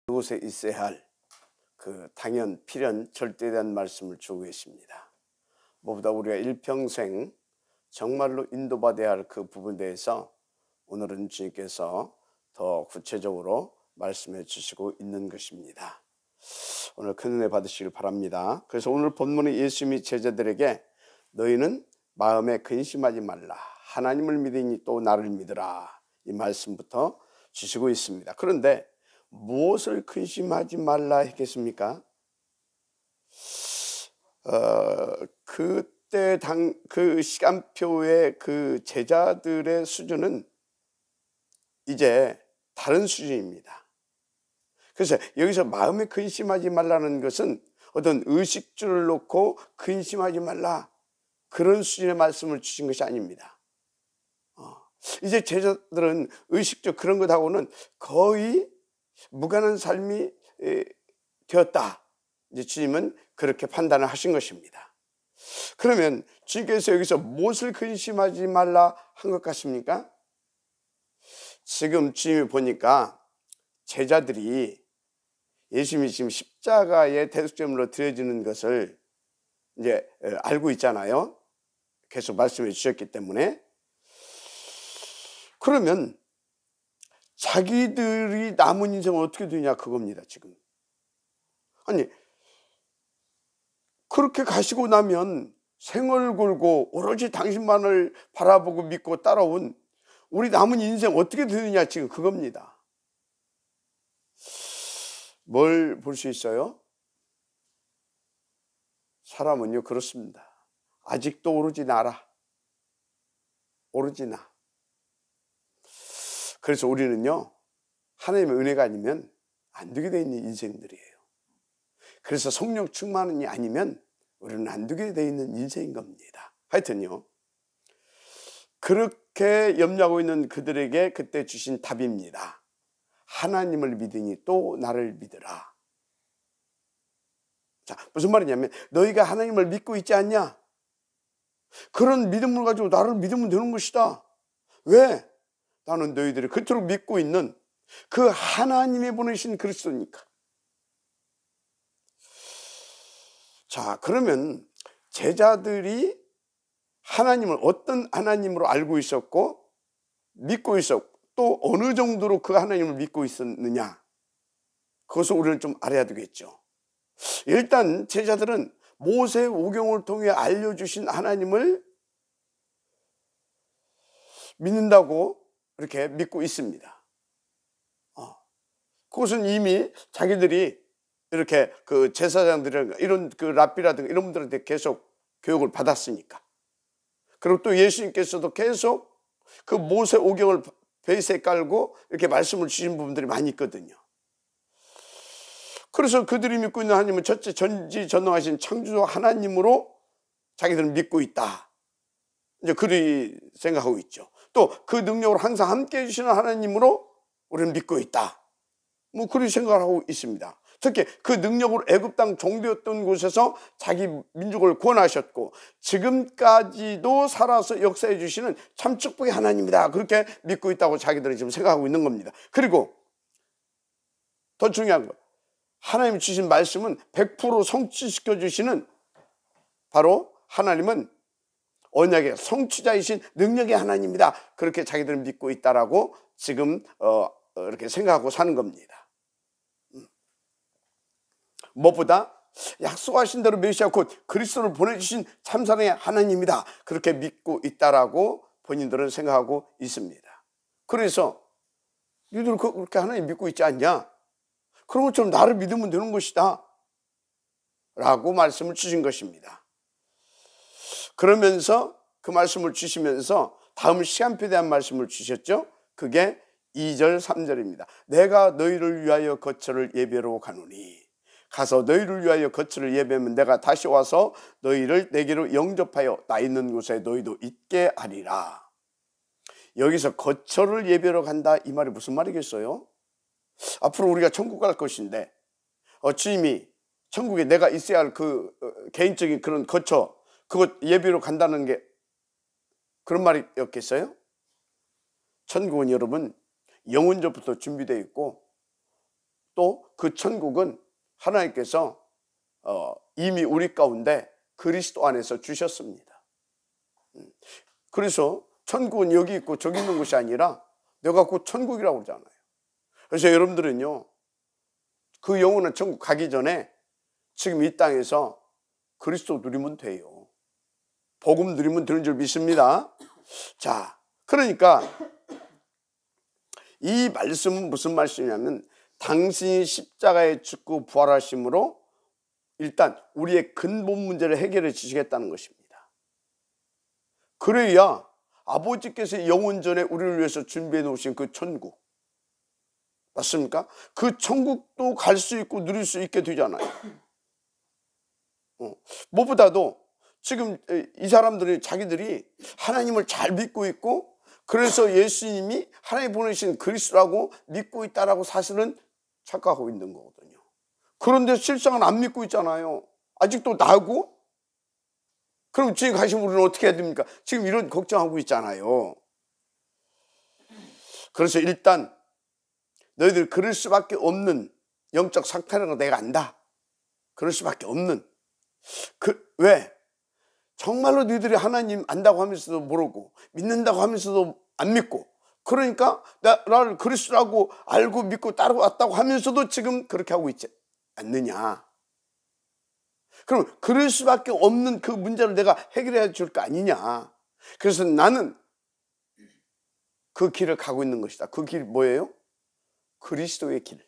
그곳에 있어야 할 그 당연, 필연, 절대된 말씀을 주고 계십니다. 무엇보다 우리가 일평생 정말로 인도받아야 할 그 부분에 대해서 오늘은 주님께서 더 구체적으로 말씀해 주시고 있는 것입니다. 오늘 큰 은혜 받으시길 바랍니다. 그래서 오늘 본문의 예수님이 제자들에게 너희는 마음에 근심하지 말라. 하나님을 믿으니 또 나를 믿으라. 이 말씀부터 주시고 있습니다. 그런데 무엇을 근심하지 말라 했겠습니까? 그때 그 시간표의 그 제자들의 수준은 이제 다른 수준입니다. 그래서 여기서 마음에 근심하지 말라는 것은 어떤 의식주를 놓고 근심하지 말라 그런 수준의 말씀을 주신 것이 아닙니다. 이제 제자들은 의식주 그런 것하고는 거의 무관한 삶이 되었다. 이제 주님은 그렇게 판단을 하신 것입니다. 그러면 주님께서 여기서 무엇을 근심하지 말라 한 것 같습니까? 지금 주님이 보니까 제자들이 예수님이 지금 십자가의 대속제물로 드려지는 것을 이제 알고 있잖아요. 계속 말씀해 주셨기 때문에. 그러면 자기들이 남은 인생은 어떻게 되냐 그겁니다. 지금 아니 그렇게 가시고 나면 생을 걸고 오로지 당신만을 바라보고 믿고 따라온 우리 남은 인생 어떻게 되느냐 지금 그겁니다. 뭘 볼 수 있어요? 사람은요 그렇습니다. 아직도 오로지 나라, 오로지 나. 그래서 우리는요 하나님의 은혜가 아니면 안 되게 되어 있는 인생들이에요. 그래서 성령 충만이 아니면 우리는 안 되게 되어 있는 인생인 겁니다. 하여튼요 그렇게 염려하고 있는 그들에게 그때 주신 답입니다. 하나님을 믿으니 또 나를 믿으라. 자, 무슨 말이냐면 너희가 하나님을 믿고 있지 않냐? 그런 믿음을 가지고 나를 믿으면 되는 것이다. 왜? 나는 너희들이 그토록 믿고 있는 그 하나님이 보내신 그리스도니까. 자, 그러면 제자들이 하나님을 어떤 하나님으로 알고 있었고 믿고 있었고 또 어느 정도로 그 하나님을 믿고 있었느냐, 그것을 우리는 좀 알아야 되겠죠. 일단 제자들은 모세 오경을 통해 알려주신 하나님을 믿는다고 이렇게 믿고 있습니다. 그것은 이미 자기들이 이렇게 그 제사장들이라든가 이런 그 랍비라든가 이런 분들한테 계속 교육을 받았으니까. 그리고 또 예수님께서도 계속 그 모세 오경을 베이스에 깔고 이렇게 말씀을 주신 부분들이 많이 있거든요. 그래서 그들이 믿고 있는 하나님은 첫째 전지전능하신 창조주 하나님으로 자기들은 믿고 있다. 이제 그리 생각하고 있죠. 또 그 능력으로 항상 함께 해주시는 하나님으로 우리는 믿고 있다. 뭐 그리 생각을 하고 있습니다. 특히 그 능력으로 애굽 땅 종되었던 곳에서 자기 민족을 구원하셨고 지금까지도 살아서 역사해 주시는 참 축복의 하나님이다. 그렇게 믿고 있다고 자기들은 지금 생각하고 있는 겁니다. 그리고 더 중요한 거, 하나님이 주신 말씀은 100% 성취시켜 주시는 바로 하나님은 언약의 성취자이신 능력의 하나님이다. 그렇게 자기들은 믿고 있다라고 지금 이렇게 생각하고 사는 겁니다. 무엇보다 약속하신 대로 메시아 곧 그리스도를 보내주신 참사랑의 하나님이다. 그렇게 믿고 있다라고 본인들은 생각하고 있습니다. 그래서 너희들 그렇게 하나님 믿고 있지 않냐? 그런 것처럼 나를 믿으면 되는 것이다 라고 말씀을 주신 것입니다. 그러면서 그 말씀을 주시면서 다음 시간표에 대한 말씀을 주셨죠. 그게 2절 3절입니다. 내가 너희를 위하여 거처를 예배로 가노니 가서 너희를 위하여 거처를 예배하면 내가 다시 와서 너희를 내게로 영접하여 나 있는 곳에 너희도 있게 하리라. 여기서 거처를 예배로 간다 이 말이 무슨 말이겠어요? 앞으로 우리가 천국 갈 것인데 주님이 천국에 내가 있어야 할 그 개인적인 그런 거처 그것 예배로 간다는 게 그런 말이었겠어요? 천국은 여러분 영원전부터 준비되어 있고 또 그 천국은 하나님께서 이미 우리 가운데 그리스도 안에서 주셨습니다. 그래서 천국은 여기 있고 저기 있는 곳이 아니라 내가 곧 천국이라고 그러잖아요. 그래서 여러분들은요, 그 영원한 천국 가기 전에 지금 이 땅에서 그리스도 누리면 돼요. 복음 누리면 되는 줄 믿습니다. 자, 그러니까 이 말씀은 무슨 말씀이냐면 당신이 십자가에 죽고 부활하심으로 일단 우리의 근본 문제를 해결해 주시겠다는 것입니다. 그래야 아버지께서 영원전에 우리를 위해서 준비해 놓으신 그 천국, 맞습니까? 그 천국도 갈 수 있고 누릴 수 있게 되잖아요. 무엇보다도 지금 이 사람들이 자기들이 하나님을 잘 믿고 있고 그래서 예수님이 하나님 보내신 그리스도라고 믿고 있다라고 사실은 착각하고 있는 거거든요. 그런데 실상은 안 믿고 있잖아요. 아직도 나고? 그럼 지금 가시면 우리는 어떻게 해야 됩니까? 지금 이런 걱정하고 있잖아요. 그래서 일단 너희들 그럴 수밖에 없는 영적 상태라는 거 내가 안다. 그럴 수밖에 없는. 왜? 정말로 너희들이 하나님 안다고 하면서도 모르고 믿는다고 하면서도 안 믿고 그러니까 나를 그리스도라고 알고 믿고 따라왔다고 하면서도 지금 그렇게 하고 있지 않느냐. 그럼 그럴 수밖에 없는 그 문제를 내가 해결해 줄 거 아니냐. 그래서 나는 그 길을 가고 있는 것이다. 그 길이 뭐예요? 그리스도의 길.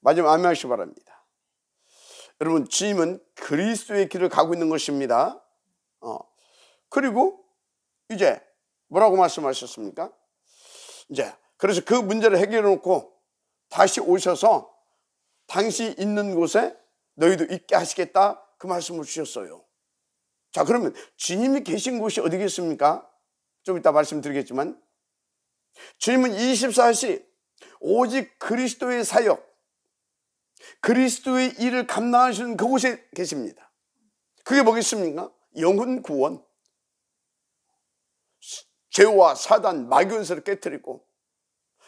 마지막 아멘 하시기 바랍니다. 여러분, 주님은 그리스도의 길을 가고 있는 것입니다. 그리고 이제 뭐라고 말씀하셨습니까? 이제 그래서 그 문제를 해결해 놓고 다시 오셔서 당신이 있는 곳에 너희도 있게 하시겠다, 그 말씀을 주셨어요. 자, 그러면 주님이 계신 곳이 어디겠습니까? 좀 이따 말씀드리겠지만 주님은 24시 오직 그리스도의 사역, 그리스도의 일을 감당하시는 그곳에 계십니다. 그게 뭐겠습니까? 영혼 구원, 죄와 사단, 마귀원수를 깨뜨리고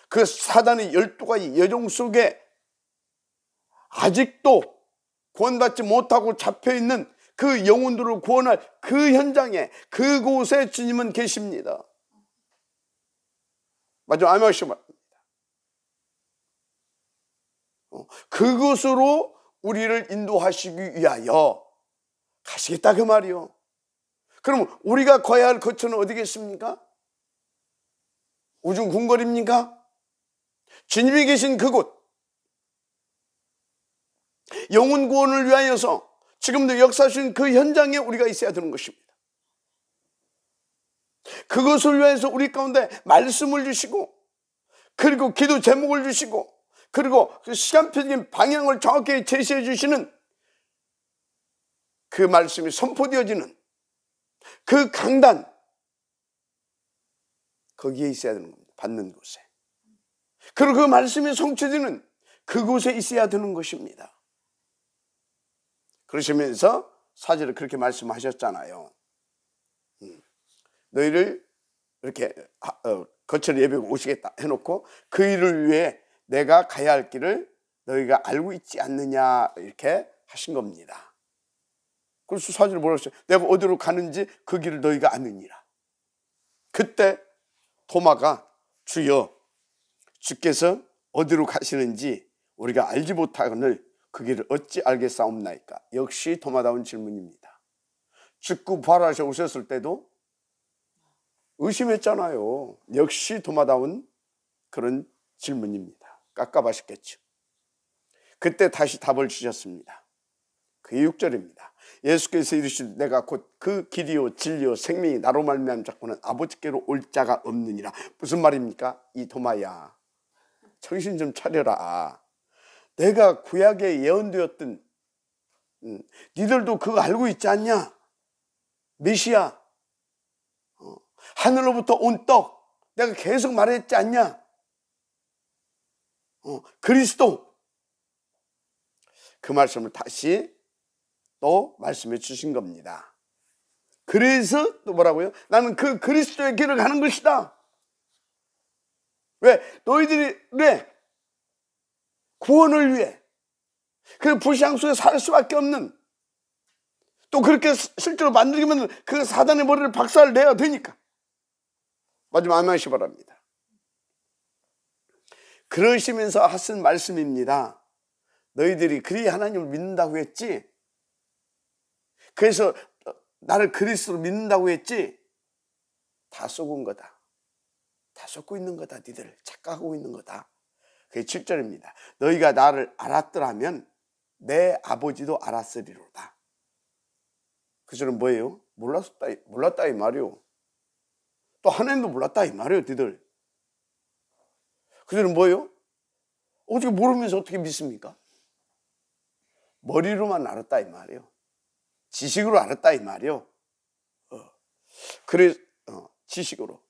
그 사단의 12가지 여종 속에 아직도 구원받지 못하고 잡혀있는 그 영혼들을 구원할 그 현장에, 그곳에 주님은 계십니다. 맞아, 아멘 하시기 바랍니다. 그곳으로 우리를 인도하시기 위하여 가시겠다, 그 말이요. 그럼 우리가 가야 할 거처는 어디겠습니까? 우중 궁궐입니까? 주님이 계신 그곳, 영혼 구원을 위하여서 지금도 역사하신 그 현장에 우리가 있어야 되는 것입니다. 그것을 위해서 우리 가운데 말씀을 주시고, 그리고 기도 제목을 주시고, 그리고 그 시간표적인 방향을 정확히 제시해 주시는 그 말씀이 선포되어지는 그 강단, 거기에 있어야 되는 겁니다. 받는 곳에. 그리고 그 말씀이 성취되는 그곳에 있어야 되는 것입니다. 그러시면서 사절에 그렇게 말씀하셨잖아요. 너희를 이렇게 거처를 예비하고 오시겠다 해놓고 그 일을 위해 내가 가야 할 길을 너희가 알고 있지 않느냐, 이렇게 하신 겁니다. 그래서 사절에 뭐라고 했어요? 내가 어디로 가는지 그 길을 너희가 아느니라. 그때 도마가 주여, 주께서 어디로 가시는지 우리가 알지 못하거늘 그 길을 어찌 알겠사옵나이까. 역시 도마다운 질문입니다. 죽고 부활하셔 오셨을 때도 의심했잖아요. 역시 도마다운 그런 질문입니다. 깝깝하셨겠죠. 그때 다시 답을 주셨습니다. 그게 6절입니다. 예수께서 이르시되 내가 곧 그 길이요 진리요 생명이 나로 말미암 자꾸는 아버지께로 올 자가 없느니라. 무슨 말입니까? 이 도마야, 정신 좀 차려라. 내가 구약에 예언되었던 니들도 그거 알고 있지 않냐? 메시아, 하늘로부터 온 떡, 내가 계속 말했지 않냐? 그리스도. 그 말씀을 다시 또 말씀해 주신 겁니다. 그래서 또 뭐라고요? 나는 그 그리스도의 길을 가는 것이다. 왜? 너희들이 왜? 구원을 위해, 그 불신앙 속에 살 수밖에 없는, 또 그렇게 실제로 만들기면 그 사단의 머리를 박살 내야 되니까. 마지막 아멘하시 바랍니다. 그러시면서 하신 말씀입니다. 너희들이 그리 하나님을 믿는다고 했지, 그래서 나를 그리스도로 믿는다고 했지, 다 속은 거다. 다 속고 있는 거다. 니들 착각하고 있는 거다. 그게 7절입니다. 너희가 나를 알았더라면 내 아버지도 알았으리로다. 그 절은 뭐예요? 몰랐다 이 말이요. 또 하나님도 몰랐다 이 말이에요. 니들. 그 절은 뭐예요? 어떻게 모르면서 어떻게 믿습니까? 머리로만 알았다 이 말이에요. 지식으로 알았다 이 말이에요. 그래, 지식으로.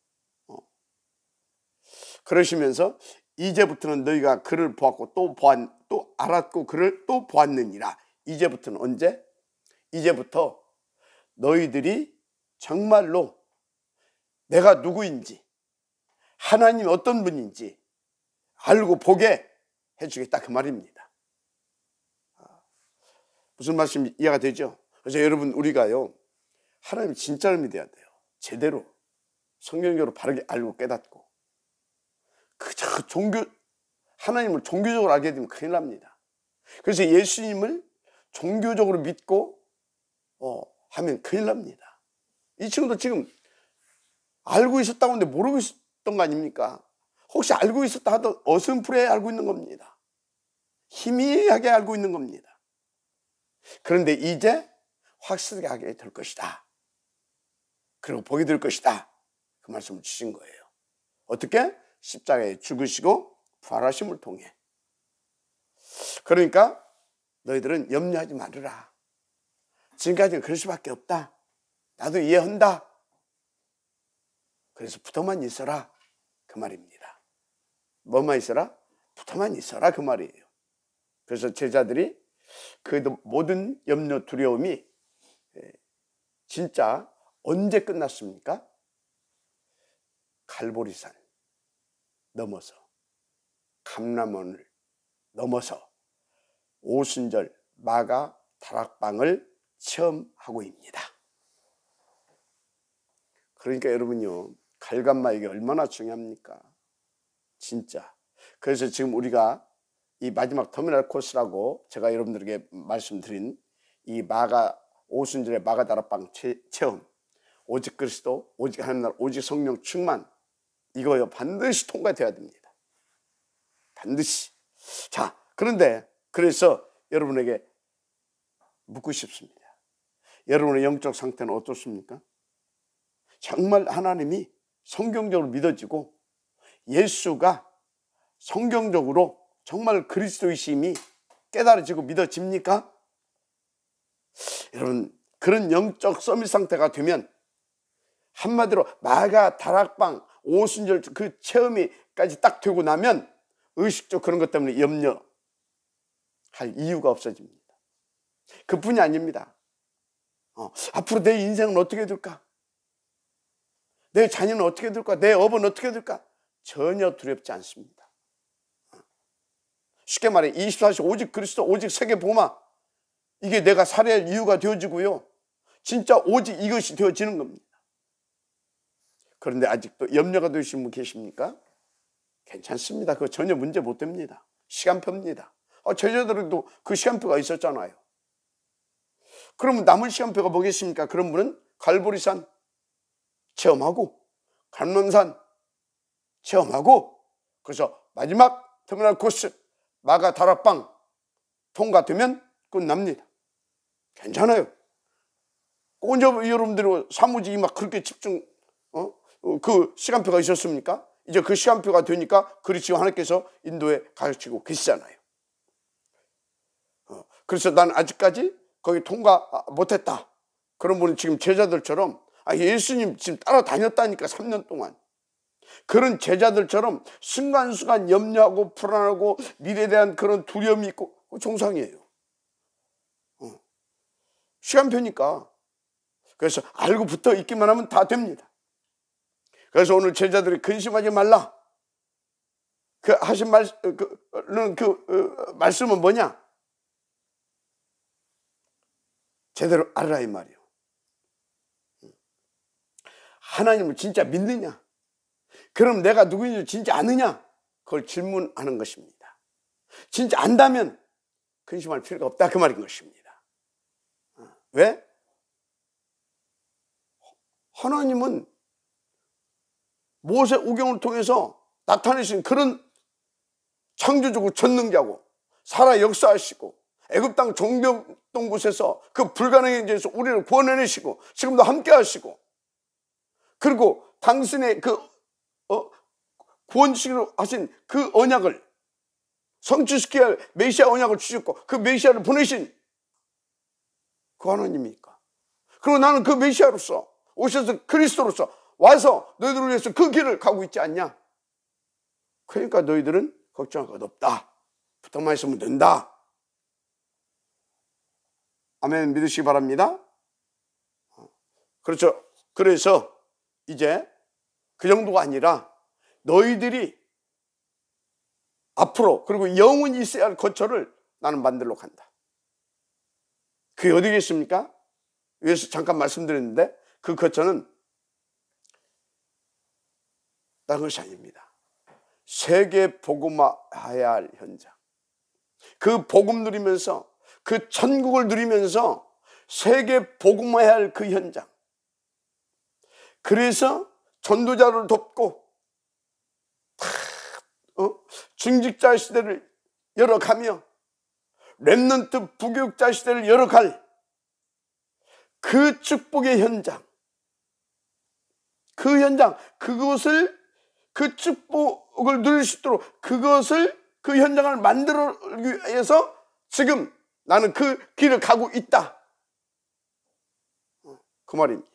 그러시면서 이제부터는 너희가 그를 보았고 또 알았고 그를 또 보았느니라. 이제부터는 언제? 이제부터 너희들이 정말로 내가 누구인지, 하나님이 어떤 분인지 알고 보게 해주겠다 그 말입니다. 무슨 말씀 이해가 되죠? 그래서 여러분, 우리가요, 하나님 진짜로 믿어야 돼요. 제대로 성경적으로 바르게 알고 깨닫고. 그저 하나님을 종교적으로 알게 되면 큰일 납니다. 그래서 예수님을 종교적으로 믿고 하면 큰일 납니다. 이 친구도 지금 알고 있었다고 하는데 모르고 있었던 거 아닙니까? 혹시 알고 있었다 하던 어슴푸레 알고 있는 겁니다. 희미하게 알고 있는 겁니다. 그런데 이제 확실하게 하게 될 것이다. 그리고 보게 될 것이다. 그 말씀을 주신 거예요. 어떻게? 십자가에 죽으시고 부활하심을 통해. 그러니까 너희들은 염려하지 말으라. 지금까지는 그럴 수밖에 없다. 나도 이해한다. 그래서 붙어만 있어라. 그 말입니다. 뭐만 있어라? 붙어만 있어라. 그 말이에요. 그래서 제자들이 그 모든 염려, 두려움이 진짜 언제 끝났습니까? 갈보리산 넘어서, 감람원을 넘어서 오순절 마가 다락방을 체험하고입니다. 그러니까 여러분요, 갈감마 이게 얼마나 중요합니까? 진짜. 그래서 지금 우리가 이 마지막 터미널 코스라고 제가 여러분들에게 말씀드린 이 오순절의 마가 다락방 체험, 오직 그리스도, 오직 하나님 나라, 오직 성령 충만, 이거요 반드시 통과돼야 됩니다. 반드시. 자, 그런데 그래서 여러분에게 묻고 싶습니다. 여러분의 영적 상태는 어떻습니까? 정말 하나님이 성경적으로 믿어지고 예수가 성경적으로 정말 그리스도이심이 깨달아지고 믿어집니까? 여러분, 그런 영적 서밋 상태가 되면 한마디로 마가 다락방 오순절 그 체험이까지 딱 되고 나면 의식적 그런 것 때문에 염려할 이유가 없어집니다. 그뿐이 아닙니다. 앞으로 내 인생은 어떻게 될까? 내 자녀는 어떻게 될까? 내 업은 어떻게 될까? 전혀 두렵지 않습니다. 쉽게 말해 24시 오직 그리스도, 오직 세계복음, 이게 내가 살아야 할 이유가 되어지고요, 진짜 오직 이것이 되어지는 겁니다. 그런데 아직도 염려가 되신 분 계십니까? 괜찮습니다. 그거 전혀 문제 못 됩니다. 시간표입니다. 제자들도 그 시간표가 있었잖아요. 그러면 남은 시간표가 뭐겠습니까? 그런 분은 갈보리산 체험하고 감람산 체험하고, 그래서 마지막 터미널 코스 마가 다락방 통과되면 끝납니다. 괜찮아요. 언제 여러분들이 사무직이 막 그렇게 집중 그 시간표가 있었습니까? 이제 그 시간표가 되니까 그리스도 하나님께서 인도에 가르치고 계시잖아요. 그래서 난 아직까지 거기 통과 못했다. 그런 분은 지금 제자들처럼 예수님 지금 따라다녔다니까 3년 동안. 그런 제자들처럼 순간순간 염려하고 불안하고 미래에 대한 그런 두려움이 있고 정상이에요. 시간표니까. 그래서 알고 붙어 있기만 하면 다 됩니다. 그래서 오늘 제자들이 근심하지 말라. 그 하신 말씀은 뭐냐? 제대로 알아라 이 말이요. 하나님을 진짜 믿느냐? 그럼 내가 누구인지 진짜 아느냐? 그걸 질문하는 것입니다. 진짜 안다면 근심할 필요가 없다 그 말인 것입니다. 왜? 하나님은 모세 오경을 통해서 나타내신 그런 창조주고 전능자고 살아 역사하시고 애굽 땅 종병던 곳에서 그 불가능에 대해서 우리를 구원해내시고 지금도 함께 하시고 그리고 당신의 그 구원식으로 하신 그 언약을 성취시켜야 할 메시아 언약을 주셨고 그 메시아를 보내신 그 하나님이니까. 그리고 나는 그 메시아로서 오셔서 그리스도로서 와서 너희들을 위해서 그 길을 가고 있지 않냐? 그러니까 너희들은 걱정할 것 없다. 붙어만 있으면 된다. 아멘 믿으시기 바랍니다. 그렇죠. 그래서 이제 그 정도가 아니라 너희들이 앞으로 그리고 영원히 있어야 할 거처를 나는 만들러 간다. 그게 어디겠습니까? 위에서 잠깐 말씀드렸는데 그 거처는 다른 것이 아닙니다. 세계 복음화해야 할 현장. 그 복음 누리면서 그 천국을 누리면서 세계 복음화해야 할 그 현장. 그래서 전도자를 돕고 중직자 시대를 열어가며 렘넌트 부교육자 시대를 열어갈 그 축복의 현장, 그 현장, 그것을 그 축복을 누릴 수 있도록 그것을 그 현장을 만들기 위해서 지금 나는 그 길을 가고 있다. 그 말입니다.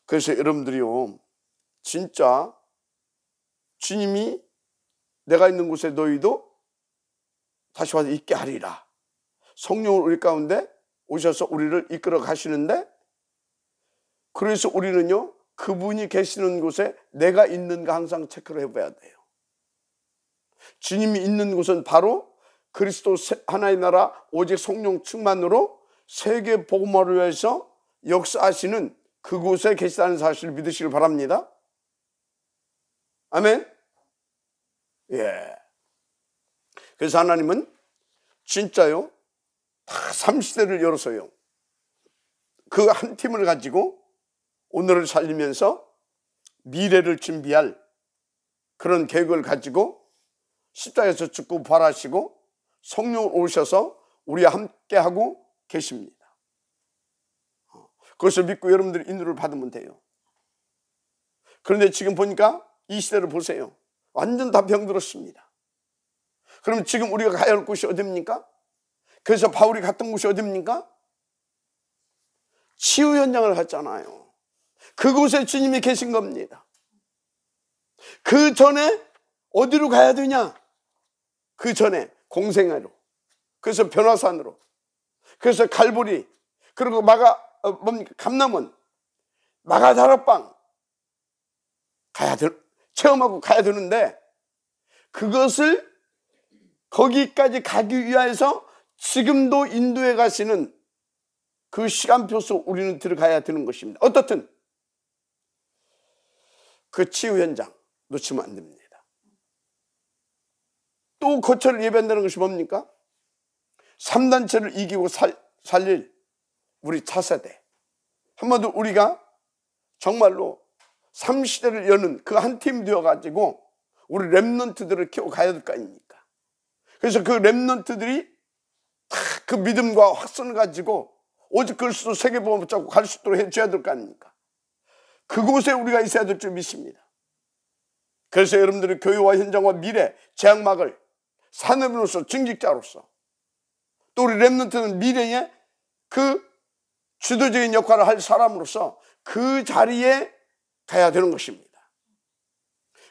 그래서 여러분들이요, 진짜 주님이 내가 있는 곳에 너희도 다시 와서 있게 하리라. 성령을 우리 가운데 오셔서 우리를 이끌어 가시는데, 그래서 우리는요 그분이 계시는 곳에 내가 있는가 항상 체크를 해봐야 돼요. 주님이 있는 곳은 바로 그리스도 하나의 나라 오직 성령 충만으로 세계 복음화를 위해서 역사하시는 그곳에 계시다는 사실을 믿으시길 바랍니다. 아멘. 예. 그래서 하나님은 진짜요 다 3시대를 열어서요 그 한 팀을 가지고 오늘을 살리면서 미래를 준비할 그런 계획을 가지고 십자가에서 죽고 부활하시고 성령을 오셔서 우리와 함께하고 계십니다. 그것을 믿고 여러분들이 인도를 받으면 돼요. 그런데 지금 보니까 이 시대를 보세요. 완전 다 병들었습니다. 그럼 지금 우리가 가야 할 곳이 어디입니까? 그래서 바울이 갔던 곳이 어디입니까? 치유 현장을 갔잖아요. 그곳에 주님이 계신 겁니다. 그 전에 어디로 가야 되냐? 그 전에 공생애로, 그래서 변화산으로, 그래서 갈보리, 그리고 감남원, 마가다락방 체험하고 가야 되는데, 그것을 거기까지 가기 위해서 지금도 인도에 가시는 그 시간표 속 우리는 들어가야 되는 것입니다. 어떻든 그 치유 현장 놓치면 안 됩니다. 또 거처를 예배한다는 것이 뭡니까? 3단체를 이기고 살릴 우리 차세대, 한마디로 우리가 정말로 3시대를 여는 그 한 팀 되어가지고 우리 렘넌트들을 키워 가야 될 거 아닙니까? 그래서 그 렘넌트들이 다 그 믿음과 확선을 가지고 오직 그리스도 세계복음을 붙잡고 갈 수 있도록 해줘야 될 거 아닙니까? 그곳에 우리가 있어야 될 줄 믿습니다. 그래서 여러분들이 교회와 현장과 미래, 재앙막을 산업인으로서, 증직자로서, 또 우리 렘넌트는 미래에 그 주도적인 역할을 할 사람으로서 그 자리에 가야 되는 것입니다.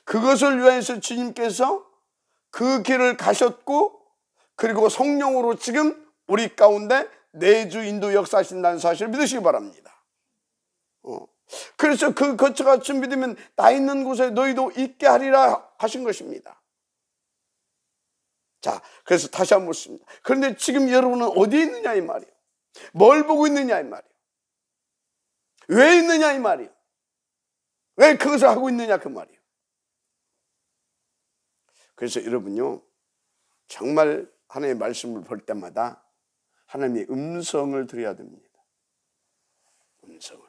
그것을 위해서 주님께서 그 길을 가셨고, 그리고 성령으로 지금 우리 가운데 내주 인도 역사하신다는 사실을 믿으시기 바랍니다. 그래서 그 거처가 준비되면 나 있는 곳에 너희도 있게 하리라 하신 것입니다. 자, 그래서 다시 한번 묻습니다. 그런데 지금 여러분은 어디에 있느냐 이 말이에요. 뭘 보고 있느냐 이 말이에요. 왜 있느냐 이 말이에요. 왜 그것을 하고 있느냐 그 말이에요. 그래서 여러분요, 정말 하나님의 말씀을 볼 때마다 하나님의 음성을 들어야 됩니다. 음성을.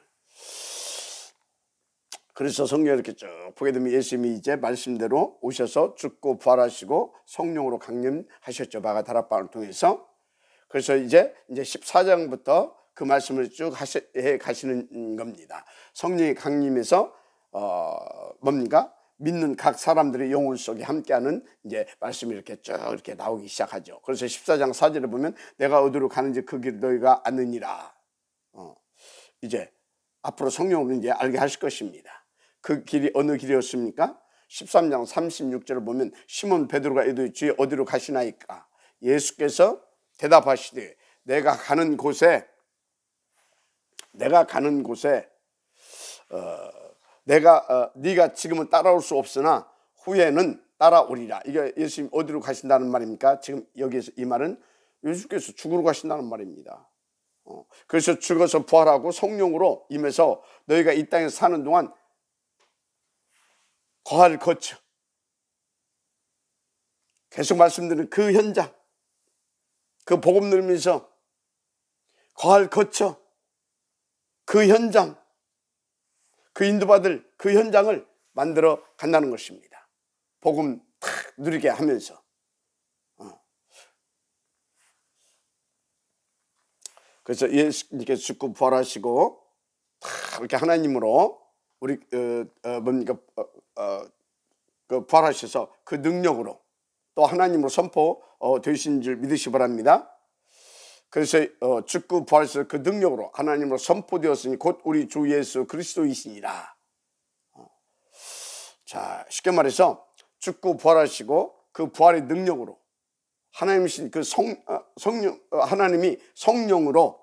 그래서 성경을 이렇게 쭉 보게 되면 예수님이 이제 말씀대로 오셔서 죽고 부활하시고 성령으로 강림하셨죠. 마가다락방을 통해서. 그래서 이제 14장부터 그 말씀을 쭉 해 가시는 겁니다. 성령이 강림해서 뭡니까? 믿는 각 사람들의 영혼 속에 함께하는 이제 말씀이 이렇게 쭉 이렇게 나오기 시작하죠. 그래서 14장 4절에 보면 내가 어디로 가는지 그 길 너희가 아느니라. 이제 앞으로 성령으로 이제 알게 하실 것입니다. 그 길이 어느 길이었습니까? 13장 36절을 보면 시몬 베드로가 이르되 주여 어디로 가시나이까? 예수께서 대답하시되 내가 가는 곳에 네가 지금은 따라올 수 없으나 후에는 따라오리라. 이게 예수님 어디로 가신다는 말입니까? 지금 여기에서 이 말은 예수께서 죽으러 가신다는 말입니다. 그래서 죽어서 부활하고 성령으로 임해서 너희가 이 땅에서 사는 동안 거할 거처, 계속 말씀드리는 그 현장, 그 복음 들으면서 거할 거처, 그 현장, 그 인도받을 그 현장을 만들어 간다는 것입니다. 복음 탁 누리게 하면서. 그래서 예수님께서 죽고 부활하시고 탁 이렇게 하나님으로 우리 그 부활하셔서 그 능력으로 또 하나님으로 선포 되신 줄 믿으시 바랍니다. 그래서 죽고 부활해서 그 능력으로 하나님으로 선포되었으니 곧 우리 주 예수 그리스도이시니라. 쉽게 말해서 죽고 부활하시고 그 부활의 능력으로 하나님이신 그 하나님이 성령으로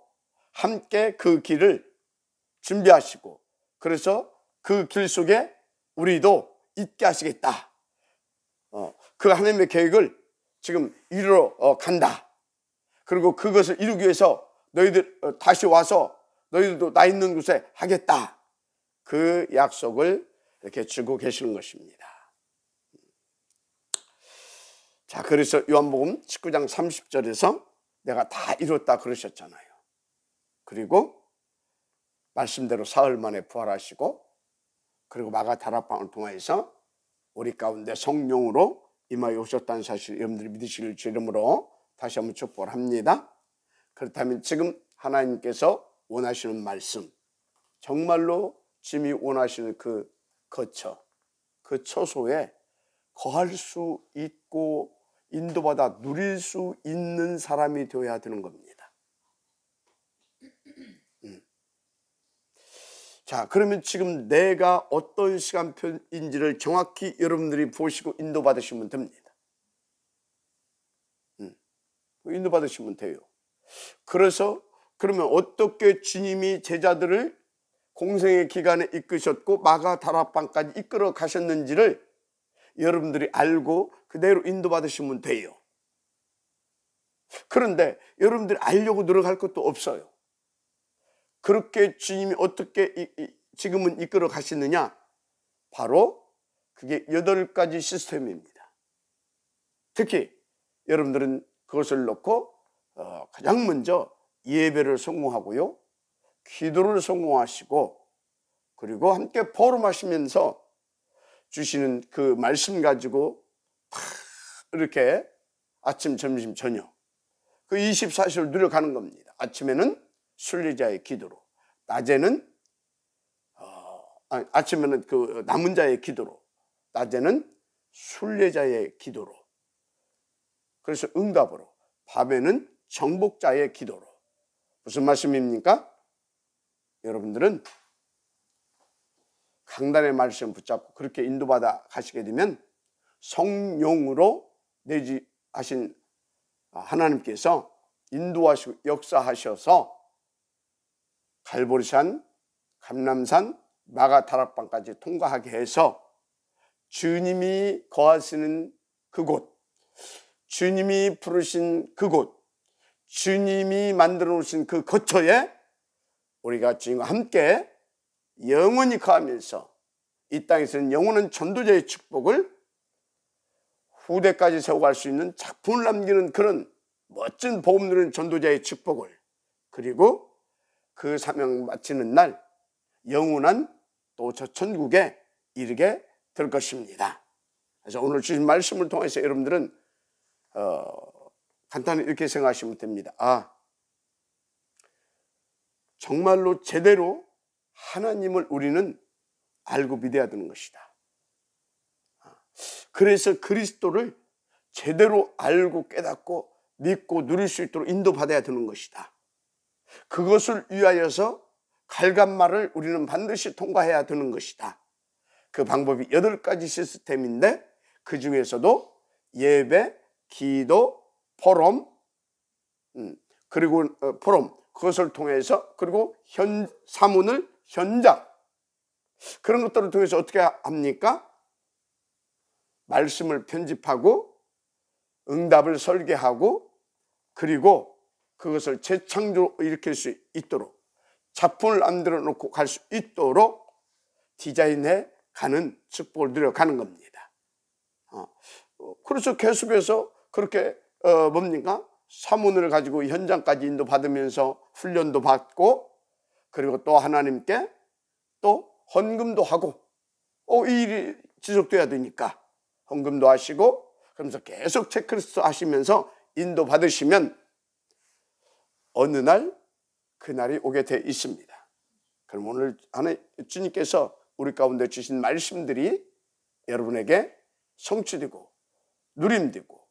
함께 그 길을 준비하시고 그래서 그 길 속에 우리도 있게 하시겠다. 그 하나님의 계획을 지금 이루러 간다. 그리고 그것을 이루기 위해서 너희들 다시 와서 너희들도 나 있는 곳에 하겠다. 그 약속을 이렇게 주고 계시는 것입니다. 자, 그래서 요한복음 19장 30절에서 내가 다 이뤘다 그러셨잖아요. 그리고 말씀대로 사흘 만에 부활하시고 그리고 마가다락방을 통해서 우리 가운데 성령으로 임하여 오셨다는 사실 여러분들이 믿으실 주 이름으로 다시 한번 축복을 합니다. 그렇다면 지금 하나님께서 원하시는 말씀, 정말로 주님이 원하시는 그 거처, 그 처소에 거할 수 있고 인도받아 누릴 수 있는 사람이 되어야 되는 겁니다. 자, 그러면 지금 내가 어떤 시간표인지를 정확히 여러분들이 보시고 인도받으시면 됩니다. 인도받으시면 돼요. 그래서 그러면 어떻게 주님이 제자들을 공생의 기간에 이끄셨고 마가다락방까지 이끌어 가셨는지를 여러분들이 알고 그대로 인도받으시면 돼요. 그런데 여러분들이 알려고 노력할 것도 없어요. 그렇게 주님이 어떻게 지금은 이끌어 가시느냐? 바로 그게 8가지 시스템입니다. 특히 여러분들은 그것을 놓고 가장 먼저 예배를 성공하고요, 기도를 성공하시고 그리고 함께 포럼하시면서 주시는 그 말씀 가지고 이렇게 아침, 점심, 저녁 그 24시를 누려가는 겁니다. 아침에는 순례자의 기도로, 낮에는 아침에는 그 남은 자의 기도로, 낮에는 순례자의 기도로, 그래서 응답으로, 밤에는 정복자의 기도로. 무슨 말씀입니까? 여러분들은 강단의 말씀 붙잡고 그렇게 인도받아 가시게 되면 성령으로 내주하신 하나님께서 인도하시고 역사하셔서 갈보리산, 감람산, 마가 다락방까지 통과하게 해서 주님이 거하시는 그곳, 주님이 부르신 그곳, 주님이 만들어 놓으신 그 거처에 우리가 주님과 함께 영원히 거하면서 이 땅에서는 영원한 전도자의 축복을 후대까지 세워갈 수 있는 작품을 남기는 그런 멋진 복음 누리는 전도자의 축복을, 그리고 그 사명 마치는 날 영원한 또 저 천국에 이르게 될 것입니다. 그래서 오늘 주신 말씀을 통해서 여러분들은 간단히 이렇게 생각하시면 됩니다. 정말로 제대로 하나님을 우리는 알고 믿어야 되는 것이다. 그래서 그리스도를 제대로 알고 깨닫고 믿고 누릴 수 있도록 인도받아야 되는 것이다. 그것을 위하여서 갈간말을 우리는 반드시 통과해야 되는 것이다. 그 방법이 8가지 시스템인데 그 중에서도 예배, 기도, 포럼, 그리고 포럼, 그것을 통해서, 그리고 사문을 현장, 그런 것들을 통해서 어떻게 합니까? 말씀을 편집하고 응답을 설계하고 그리고 그것을 재창조로 일으킬 수 있도록 작품을 만들어 놓고 갈 수 있도록 디자인해 가는 축복을 누려가는 겁니다. 그래서 계속해서 그렇게 뭡니까? 사문을 가지고 현장까지 인도받으면서 훈련도 받고 그리고 또 하나님께 또 헌금도 하고 이 일이 지속돼야 되니까 헌금도 하시고 그러면서 계속 체크리스트 하시면서 인도받으시면 어느 날 그날이 오게 돼 있습니다. 그럼 오늘 주님께서 우리 가운데 주신 말씀들이 여러분에게 성취되고 누림되고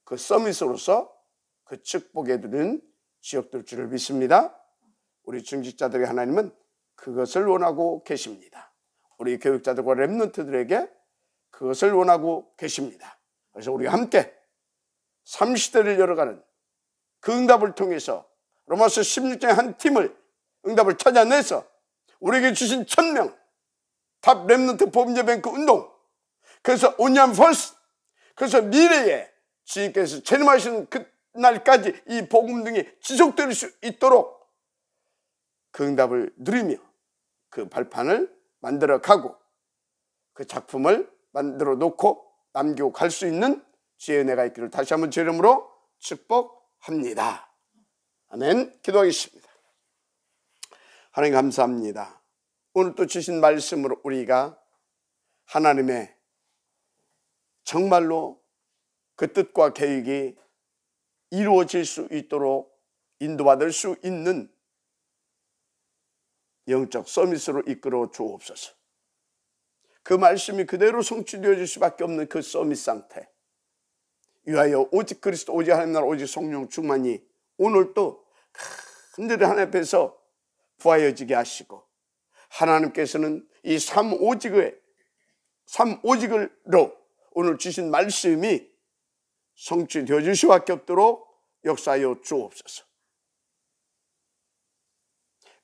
그 서밋으로서 그 축복에 드는 지역될 줄을 믿습니다. 우리 중직자들의 하나님은 그것을 원하고 계십니다. 우리 교육자들과 렘넌트들에게 그것을 원하고 계십니다. 그래서 우리가 함께 3시대를 열어가는 그 응답을 통해서 로마서 16장의 한 팀을 응답을 찾아내서 우리에게 주신 1000명 탑 렘넌트 보험제뱅크 운동, 그래서 온리언 퍼스트, 그래서 미래에 주님께서 재림하시는 그날까지 이 복음 등이 지속될 수 있도록 그 응답을 누리며 그 발판을 만들어 가고 그 작품을 만들어 놓고 남기고 갈 수 있는 지혜의 은혜가 있기를 다시 한번 제 이름으로 축복합니다. 아멘. 기도하겠습니다. 하나님 감사합니다. 오늘 또 주신 말씀으로 우리가 하나님의 정말로 그 뜻과 계획이 이루어질 수 있도록 인도받을 수 있는 영적 서밋으로 이끌어 주옵소서. 그 말씀이 그대로 성취되어질 수밖에 없는 그 서밋 상태 위하여 오직 그리스도, 오직 하나님 나라, 오직 성령 충만이 오늘 또 간절히 하나님 앞에서 부하여지게 하시고 하나님께서는 이 삼오직을로 오늘 주신 말씀이 성취되어질 수밖에 없도록 역사하여 주옵소서.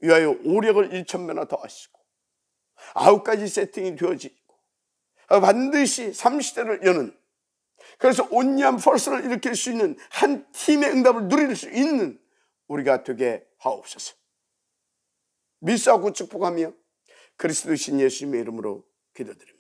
위하여 오력을 1000배나 더하시고 9가지 세팅이 되어지고 반드시 3시대를 여는, 그래서 온리언 퍼스트를 일으킬 수 있는 한 팀의 응답을 누릴 수 있는 우리가 되게 하옵소서. 믿사오고 축복하며 그리스도신 예수님의 이름으로 기도드립니다.